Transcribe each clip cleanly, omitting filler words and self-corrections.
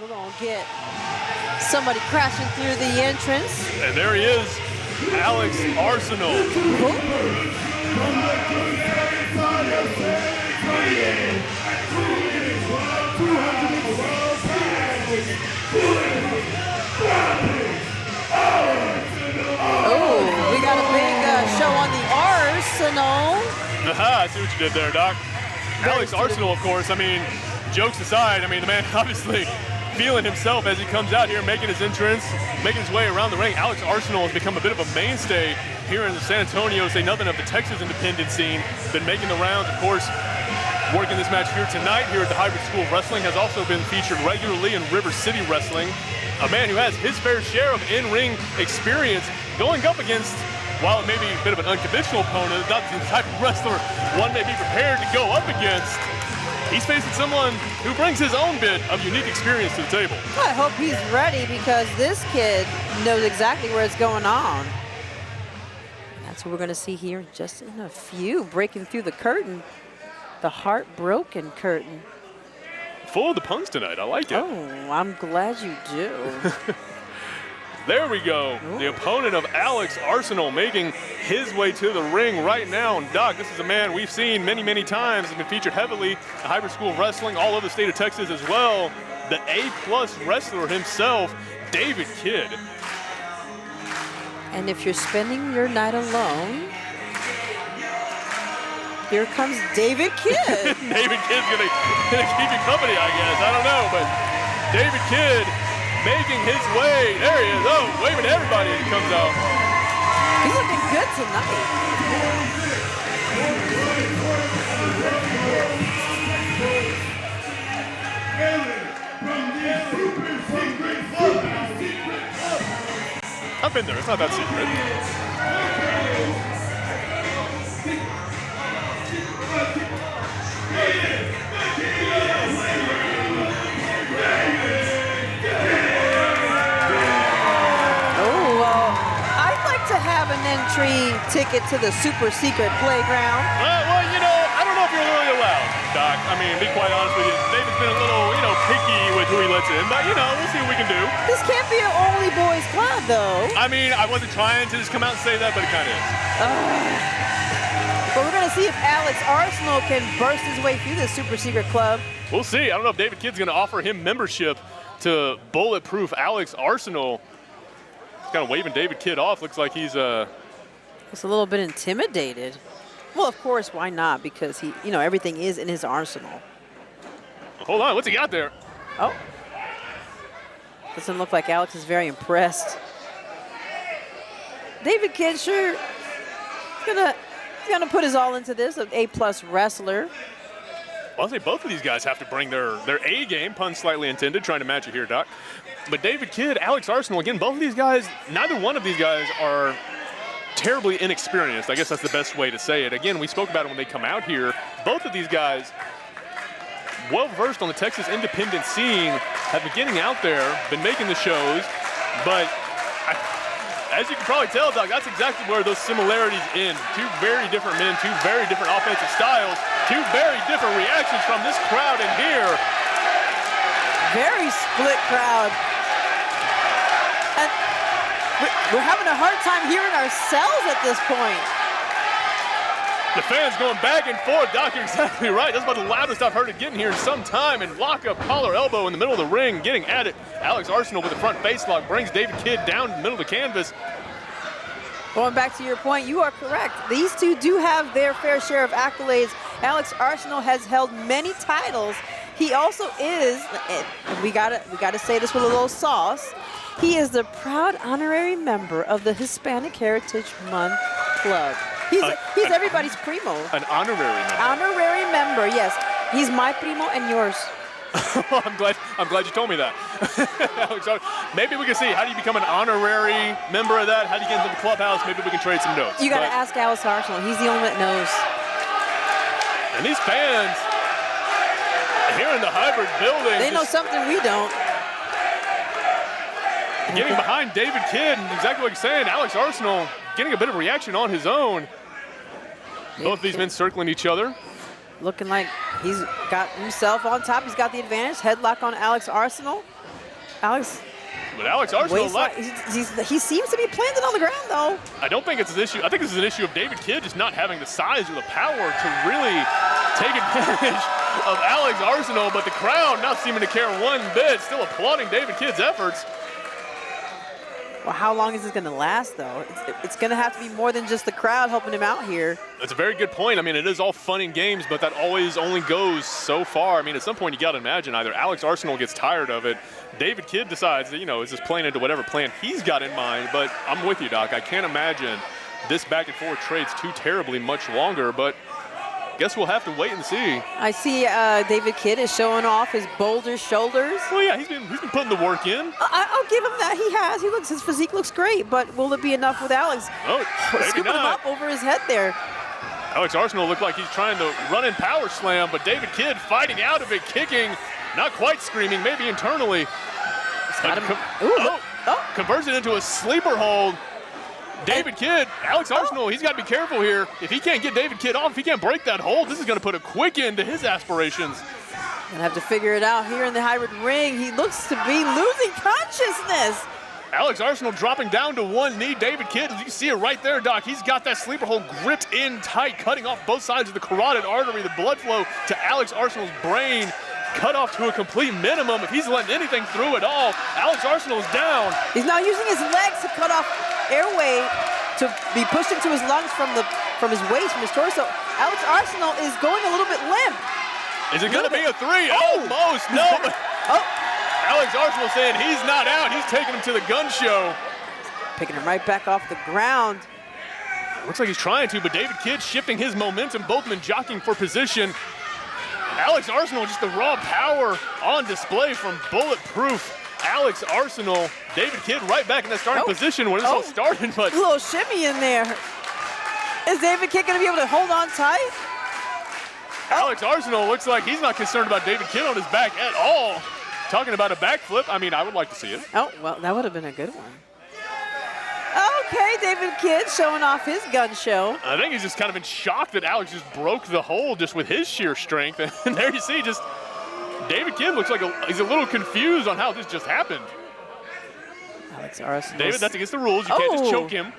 we're going to get somebody crashing through the entrance. And there he is, Alex Arsenal. Oh, we got a big show on the Arsenal. Aha, I see what you did there, Doc. Alex Arsenal, of course, I mean, jokes aside, I mean, the man obviously feeling himself as he comes out here, making his entrance, making his way around the ring. Alex Arsenal has become a bit of a mainstay here in the San Antonio, say nothing of the Texas independent scene. Been making the rounds, of course, working this match here tonight here at the Hybrid School of Wrestling. Has also been featured regularly in River City Wrestling. A man who has his fair share of in-ring experience going up against, while it may be a bit of an unconventional opponent, not the type of wrestler one may be prepared to go up against. He's facing someone who brings his own bit of unique experience to the table. I hope he's ready because this kid knows exactly where it's going on. That's what we're going to see here just in a few, breaking through the curtain, the heartbroken curtain. Full of the puns tonight, I like it. Oh, I'm glad you do. There we go. Ooh. The opponent of Alex Arsenal making his way to the ring right now. And Doc, this is a man we've seen many, many times. He's been featured heavily at Hybrid School of Wrestling all over the state of Texas as well. The A-plus wrestler himself, David Kidd. And if you're spending your night alone, here comes David Kidd. David Kidd's gonna keep you company, I guess. I don't know, but David Kidd making his way. There he is. Oh, waving to everybody as he comes out. He's looking good tonight. I've been there. It's not that secret. Have an entry ticket to the super secret playground. Well, you know, I don't know if you're really allowed, Doc. I mean, be quite honest with you. David's been a little, picky with who he lets in, but, we'll see what we can do. This can't be an only boys club, though. I mean, I wasn't trying to just come out and say that, but it kind of is. But we're going to see if Alex Arsenal can burst his way through this super secret club. We'll see. I don't know if David Kidd's going to offer him membership to Bulletproof Alex Arsenal. Kind of waving David Kidd off. Looks like he's It's a little bit intimidated. Well, of course, why not? Because he, everything is in his arsenal. Hold on, what's he got there? Oh. Doesn't look like Alex is very impressed. David Kidd sure gonna put his all into this, an A-plus wrestler. Well, I'll say both of these guys have to bring their A game, pun slightly intended, trying to match it here, Doc. But David Kidd, Alex Arsenal, again, both of these guys, neither one of these guys are terribly inexperienced. I guess that's the best way to say it. Again, we spoke about it when they come out here. Both of these guys, well-versed on the Texas independent scene, have been getting out there, been making the shows, but as you can probably tell, Doc, that's exactly where those similarities end. Two very different men, two very different offensive styles, two very different reactions from this crowd in here. Very split crowd. And we're having a hard time hearing ourselves at this point. The fans going back and forth. Doc, you're exactly right. That's about the loudest I've heard it getting here in some time. And lock up, collar, elbow in the middle of the ring, getting at it. Alex Arsenal with the front face lock brings David Kidd down in the middle of the canvas. Going back to your point, you are correct. These two do have their fair share of accolades. Alex Arsenal has held many titles. He also is, and we gotta say this with a little sauce, he is the proud honorary member of the Hispanic Heritage Month Club. He's everybody's primo. An honorary member. Honorary member, yes. He's my primo and yours. I'm glad you told me that. Maybe we can see, how do you become an honorary member of that? How do you get into the clubhouse? Maybe we can trade some notes. You got to ask Alex Arsenal. He's the only one that knows. And these fans here in the hybrid building, they know something we don't. Getting behind David Kidd, and exactly what you're saying, Alex Arsenal getting a bit of reaction on his own. Both these men circling each other. Looking like he's got himself on top. He's got the advantage. Headlock on Alex Arsenal. But Alex Arsenal, he seems to be planted on the ground, though. I don't think it's an issue. I think this is an issue of David Kidd just not having the size or the power to really take advantage of Alex Arsenal, but the crowd not seeming to care one bit, still applauding David Kidd's efforts. Well, how long is this going to last, though? It's going to have to be more than just the crowd helping him out here. That's a very good point. I mean, it is all fun and games, but that always only goes so far. I mean, at some point, you got to imagine either Alex Arsenal gets tired of it, David Kidd decides that, is this playing into whatever plan he's got in mind. But I'm with you, Doc. I can't imagine this back and forth trades too terribly much longer, but guess we'll have to wait and see. I see David Kidd is showing off his boulder shoulders. Well, yeah, he's been putting the work in. I'll give him that. He has. His physique looks great, but will it be enough with Alex? Oh, scooping him up over his head there. Alex Arsenal looked like he's trying to run in power slam, but David Kidd fighting out of it, kicking, not quite screaming, maybe internally. Converts it into a sleeper hold. David Kidd, Alex Arsenal, he's got to be careful here. If he can't get David Kidd off, if he can't break that hold, this is going to put a quick end to his aspirations. Gonna have to figure it out here in the hybrid ring. He looks to be losing consciousness. Alex Arsenal dropping down to one knee. David Kidd, you see it right there, Doc. He's got that sleeper hold gripped in tight, cutting off both sides of the carotid artery. The blood flow to Alex Arsenal's brain cut off to a complete minimum. If he's letting anything through at all, Alex Arsenal is down. He's now using his legs to cut off airway to be pushed into his lungs from his waist, from his torso. Alex Arsenal is going a little bit limp. Is it going to be a three? Almost. No. Alex Arsenal saying he's not out. He's taking him to the gun show. Picking him right back off the ground. Looks like he's trying to, but David Kidd shifting his momentum. Both men jockeying for position. Alex Arsenal, just the raw power on display from Bulletproof Alex Arsenal. David Kidd right back in the starting position when this all started. But a little shimmy in there. Is David Kidd going to be able to hold on tight? Alex Arsenal looks like he's not concerned about David Kidd on his back at all. Talking about a backflip, I mean, I would like to see it. Oh, well, that would have been a good one. Okay, David Kidd showing off his gun show. I think he's just kind of in shock that Alex just broke the hold just with his sheer strength. And there you see just David Kidd looks like he's a little confused on how this just happened. Alex Arsenal. David, that's against the rules. You can't just choke him.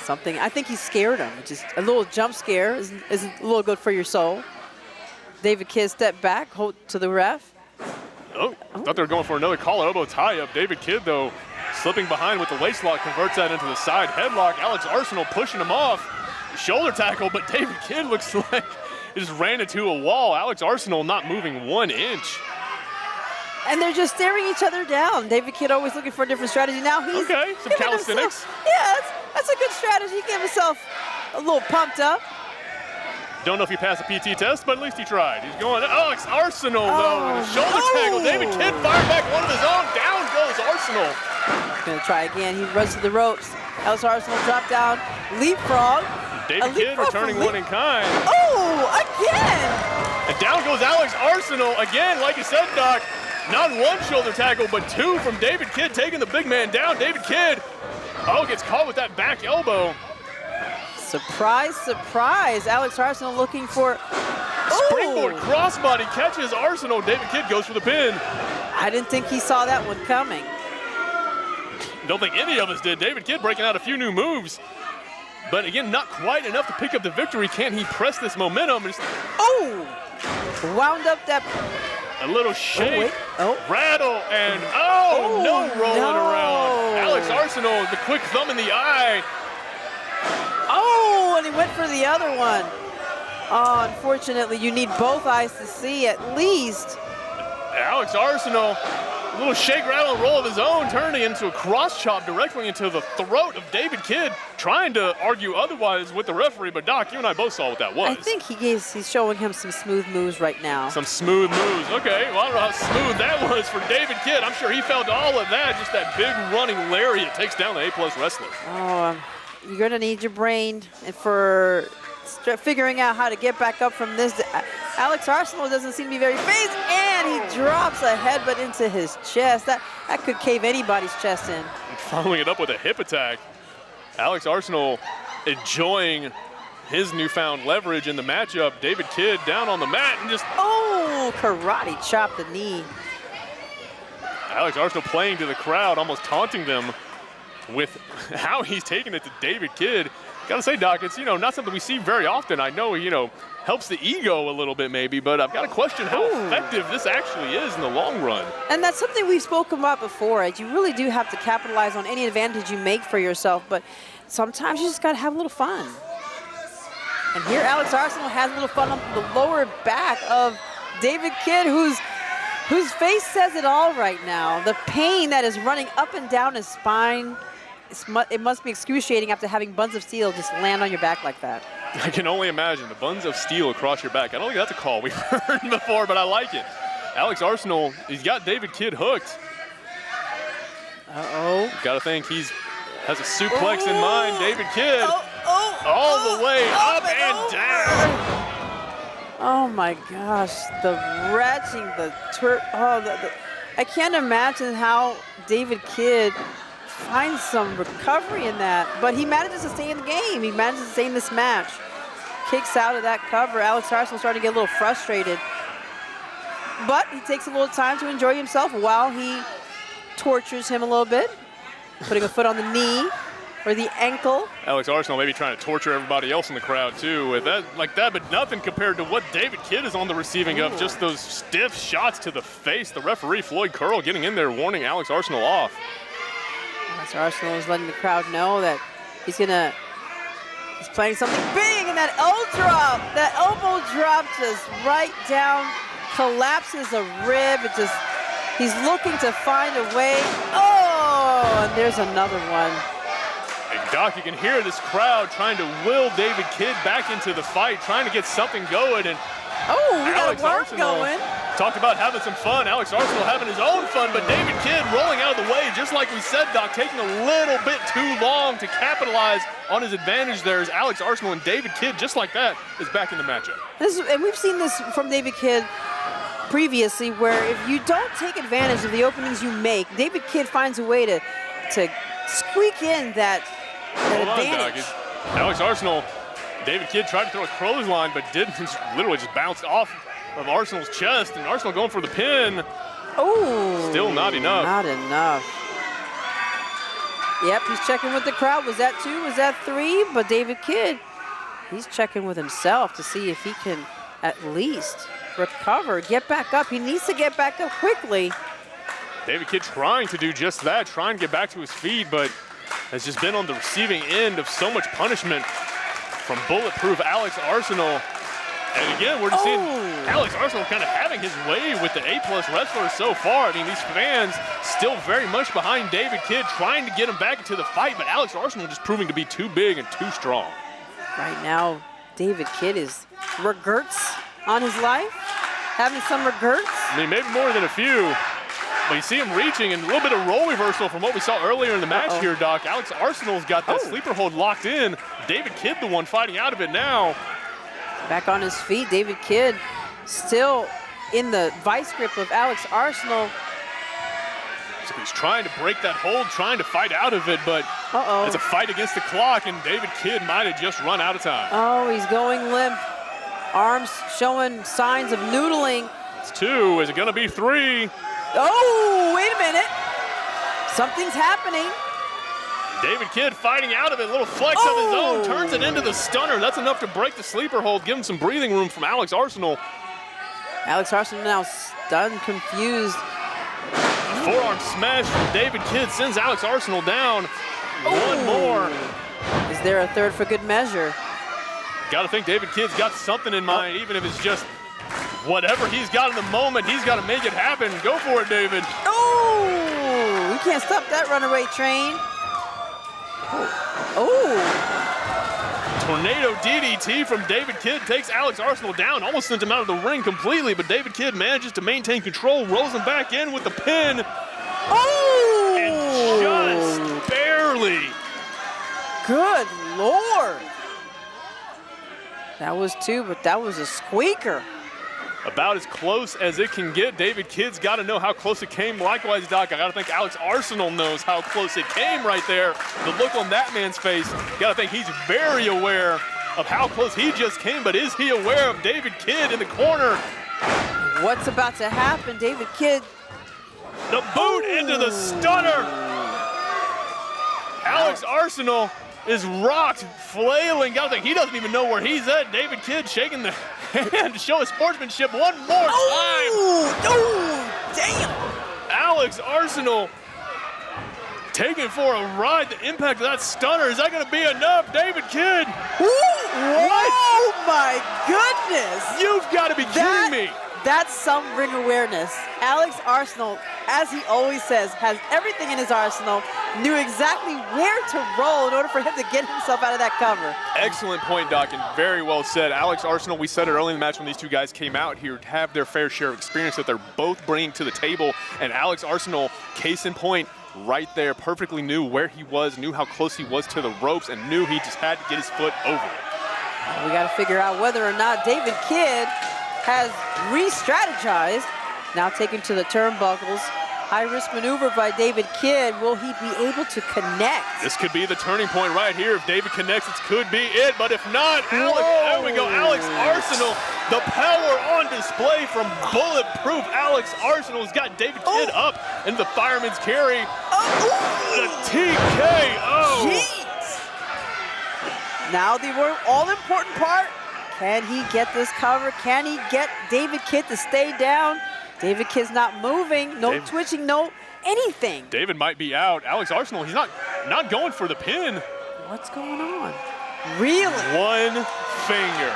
I think he scared him. Just a little jump scare isn't a little good for your soul. David Kidd stepped back, hold to the ref. Thought they were going for another collar elbow tie-up. David Kidd, though, slipping behind with the waist lock, converts that into the side headlock. Alex Arsenal pushing him off. Shoulder tackle, but David Kidd looks like he just ran into a wall. Alex Arsenal not moving 1 inch. And they're just staring each other down. David Kidd always looking for a different strategy. Now he's some calisthenics. That's a good strategy. He gave himself a little pumped up. Don't know if he passed the PT test, but at least he tried. He's going, Alex Arsenal, though, with a shoulder tackle. David Kidd fired back one of his own. Down goes Arsenal. He's going to try again. He runs to the ropes. Alex Arsenal dropped down, leapfrog. David Kidd returning one in kind. Again! And down goes Alex Arsenal again, like you said, Doc. Not one shoulder tackle, but 2 from David Kidd, taking the big man down. David Kidd, gets caught with that back elbow. Surprise, surprise. Alex Arsenal looking for... Springboard crossbody catches Arsenal. David Kidd goes for the pin. I didn't think he saw that one coming. Don't think any of us did. David Kidd breaking out a few new moves. But again, not quite enough to pick up the victory. Can he press this momentum? Wound up that... A little shake, rattle, and no rolling around. Alex Arsenal, the quick thumb in the eye. And he went for the other one. Unfortunately, you need both eyes to see at least. Alex Arsenal, a little shake, rattle, and roll of his own, turning into a cross chop directly into the throat of David Kidd, trying to argue otherwise with the referee. But Doc, you and I both saw what that was. I think he's showing him some smooth moves right now. Some smooth moves. Okay, well, I don't know how smooth that was for David Kidd. I'm sure he felt all of that, just that big running lariat takes down the A+ wrestler. You're going to need your brain for figuring out how to get back up from this. Alex Arsenal doesn't seem to be very phased, and he drops a headbutt into his chest. That could cave anybody's chest in. And following it up with a hip attack. Alex Arsenal enjoying his newfound leverage in the matchup. David Kidd down on the mat and just... karate chop the knee. Alex Arsenal playing to the crowd, almost taunting them with how he's taking it to David Kidd. Gotta say, Doc, it's, not something we see very often. I know, helps the ego a little bit maybe, but I've got to question how effective this actually is in the long run. And that's something we've spoken about before. You really do have to capitalize on any advantage you make for yourself, but sometimes you just got to have a little fun. And here Alex Arsenal has a little fun on the lower back of David Kidd, whose face says it all right now. The pain that is running up and down his spine, it must be excruciating after having buns of steel just land on your back like that. I can only imagine the buns of steel across your back. I don't think that's a call we've heard before, but I like it. Alex Arsenal, he's got David Kidd hooked. Uh-oh. Got to think has a suplex in mind. David Kidd all the way up and down. Oh my gosh, the retching, I can't imagine how David Kidd finds some recovery in that, but he manages to stay in the game. He manages to stay in this match. Kicks out of that cover. Alex Arsenal starting to get a little frustrated, but he takes a little time to enjoy himself while he tortures him a little bit, putting a foot on the knee or the ankle. Alex Arsenal maybe trying to torture everybody else in the crowd too with that like that, but nothing compared to what David Kidd is on the receiving of. Just those stiff shots to the face. The referee, Floyd Curl, getting in there, warning Alex Arsenal off. Alex Arsenal is letting the crowd know that he's playing something big, and that elbow drop just right down, collapses a rib. He's looking to find a way. Oh, and there's another one. And Doc, you can hear this crowd trying to will David Kidd back into the fight, trying to get something going. And we got a work going. Talked about having some fun. Alex Arsenal having his own fun, but David Kidd rolling out of the way, just like we said, Doc, taking a little bit too long to capitalize on his advantage there as Alex Arsenal and David Kidd, just like that, is back in the matchup. And we've seen this from David Kidd previously, where if you don't take advantage of the openings you make, David Kidd finds a way to squeak in that advantage. Doc. Alex Arsenal, David Kidd tried to throw a clothesline, but didn't. Literally just bounced off of Arsenal's chest, and Arsenal going for the pin. Oh, still not enough. Not enough. Yep, he's checking with the crowd. Was that 2? Was that 3? But David Kidd, he's checking with himself to see if he can at least recover, get back up. He needs to get back up quickly. David Kidd trying to do just that, trying to get back to his feet, but has just been on the receiving end of so much punishment from bulletproof Alex Arsenal. And again, we're just seeing Alex Arsenal kind of having his way with the A-plus wrestlers so far. I mean, these fans still very much behind David Kidd, trying to get him back into the fight, but Alex Arsenal just proving to be too big and too strong. Right now, David Kidd is regrets on his life, having some regrets. I mean, maybe more than a few, but you see him reaching, and a little bit of role reversal from what we saw earlier in the match here, Doc. Alex Arsenal's got that sleeper hold locked in. David Kidd the one fighting out of it now. Back on his feet, David Kidd still in the vice grip of Alex Arsenal. So he's trying to break that hold, trying to fight out of it, but it's a fight against the clock, and David Kidd might have just run out of time. Oh, he's going limp. Arms showing signs of noodling. It's 2. Is it going to be 3? Oh, wait a minute. Something's happening. David Kidd fighting out of it, a little flex of his own, turns it into the stunner. That's enough to break the sleeper hold, give him some breathing room from Alex Arsenal. Alex Arsenal now stunned, confused. Forearm smash from David Kidd sends Alex Arsenal down. One more. Is there a third for good measure? Gotta think David Kidd's got something in mind, even if it's just whatever he's got in the moment, he's got to make it happen. Go for it, David. Oh, you can't stop that runaway train. Tornado DDT from David Kidd takes Alex Arsenal down, almost sent him out of the ring completely, but David Kidd manages to maintain control, rolls him back in with the pin. And just barely. Good Lord. That was 2, but that was a squeaker. About as close as it can get. David Kidd's got to know how close it came. Likewise, Doc, I got to think Alex Arsenal knows how close it came right there. The look on that man's face, got to think he's very aware of how close he just came, but is he aware of David Kidd in the corner? What's about to happen? David Kidd. The boot into the stunner. Alex Arsenal is rocked, flailing. Gotta think he doesn't even know where he's at. David Kidd shaking the hand to show his sportsmanship one more time. Oh, damn. Alex Arsenal taking for a ride. The impact of that stunner, is that gonna be enough? David Kidd. What? Oh my goodness. You've got to be kidding me. That's some ring awareness. Alex Arsenal, as he always says, has everything in his arsenal, knew exactly where to roll in order for him to get himself out of that cover. Excellent point, Doc, and very well said. Alex Arsenal, we said it early in the match when these two guys came out here, to have their fair share of experience that they're both bringing to the table, and Alex Arsenal, case in point, right there, perfectly knew where he was, knew how close he was to the ropes, and knew he just had to get his foot over it. We got to figure out whether or not David Kidd has re-strategized. Now taken to the turnbuckles. High-risk maneuver by David Kidd. Will he be able to connect? This could be the turning point right here. If David connects, it could be it. But if not, Alex, there we go. Alex Arsenal, the power on display from bulletproof Alex Arsenal has got David Kidd up into the fireman's carry. The TKO. Jeez. Now the all-important part. Can he get this cover? Can he get David Kidd to stay down? David Kidd's not moving, no twitching, no anything. David might be out. Alex Arsenal, he's not going for the pin. What's going on? Really? One finger.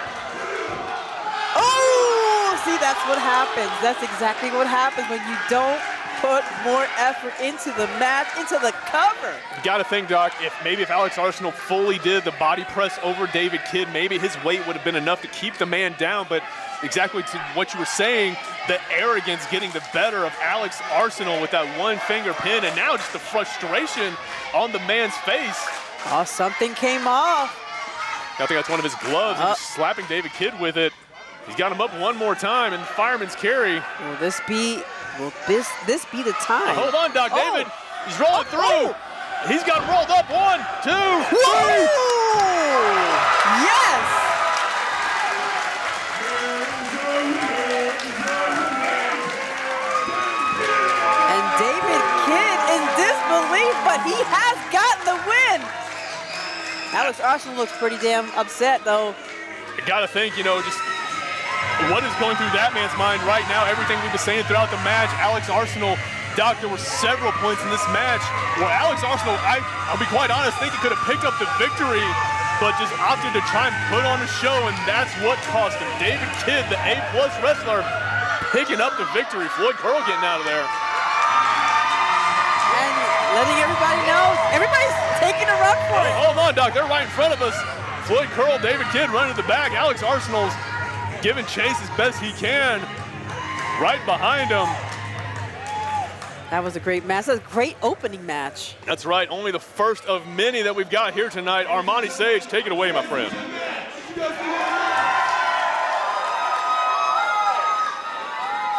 Oh, see, that's what happens. That's exactly what happens when you don't put more effort into the match, into the cover. You got to think, Doc, if Alex Arsenal fully did the body press over David Kidd, maybe his weight would have been enough to keep the man down. But exactly to what you were saying, the arrogance getting the better of Alex Arsenal with that one finger pin, and now just the frustration on the man's face. Oh, something came off. I think that's one of his gloves. He's slapping David Kidd with it. He's got him up one more time, and fireman's carry. Will this be the time? Hold on, Doc. David, he's rolling through. He's got rolled up. 1, 2, 3. Yes! And David Kidd in disbelief, but he has gotten the win. Alex Arsenal looks pretty damn upset, though. You got to think, just what is going through that man's mind right now? Everything we've been saying throughout the match, Alex Arsenal, Doc, there were several points in this match where Alex Arsenal, I'll be quite honest, think he could have picked up the victory, but just opted to try and put on a show, and that's what cost him. David Kidd, the A-plus wrestler, picking up the victory. Floyd Curl getting out of there. And letting everybody know, everybody's taking a run for it. Hold on, Doc, they're right in front of us. Floyd Curl, David Kidd running to the back. Alex Arsenal's giving chase as best he can. Right behind him. That was a great match. That's a great opening match. That's right. Only the first of many that we've got here tonight. Armani Sage, take it away, my friend.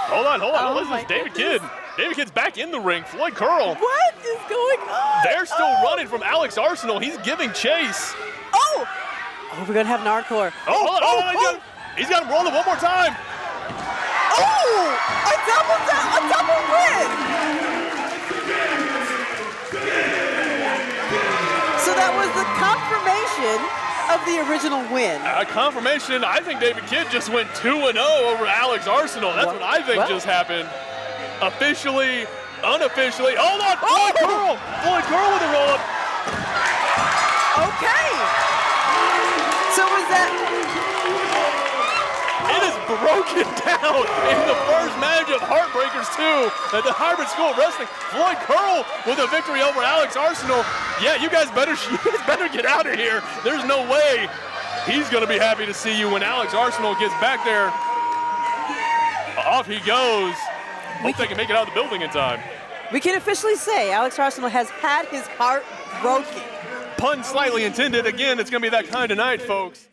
Hold on. Listen, this is David Kidd. David Kidd's back in the ring. Floyd Curl. What is going on? They're still running from Alex Arsenal. He's giving chase. Oh, we're going to have an encore. Hold on. He's got him rolling one more time. Oh, a double win. So that was the confirmation of the original win. Confirmation, I think David Kidd just went 2-0 over Alex Arsenal. That's what I think just happened. Officially, unofficially. Hold on, Floyd Curl. Floyd Curl with a roll-up. Okay. So was that... It is broken down in the first match of Heartbreakers 2 at the Hybrid School of Wrestling. Floyd Curl with a victory over Alex Arsenal. Yeah, you guys better get out of here. There's no way he's going to be happy to see you when Alex Arsenal gets back there. Off he goes. Hope they can make it out of the building in time. We can officially say Alex Arsenal has had his heart broken. Pun slightly intended. Again, it's going to be that kind of night, folks.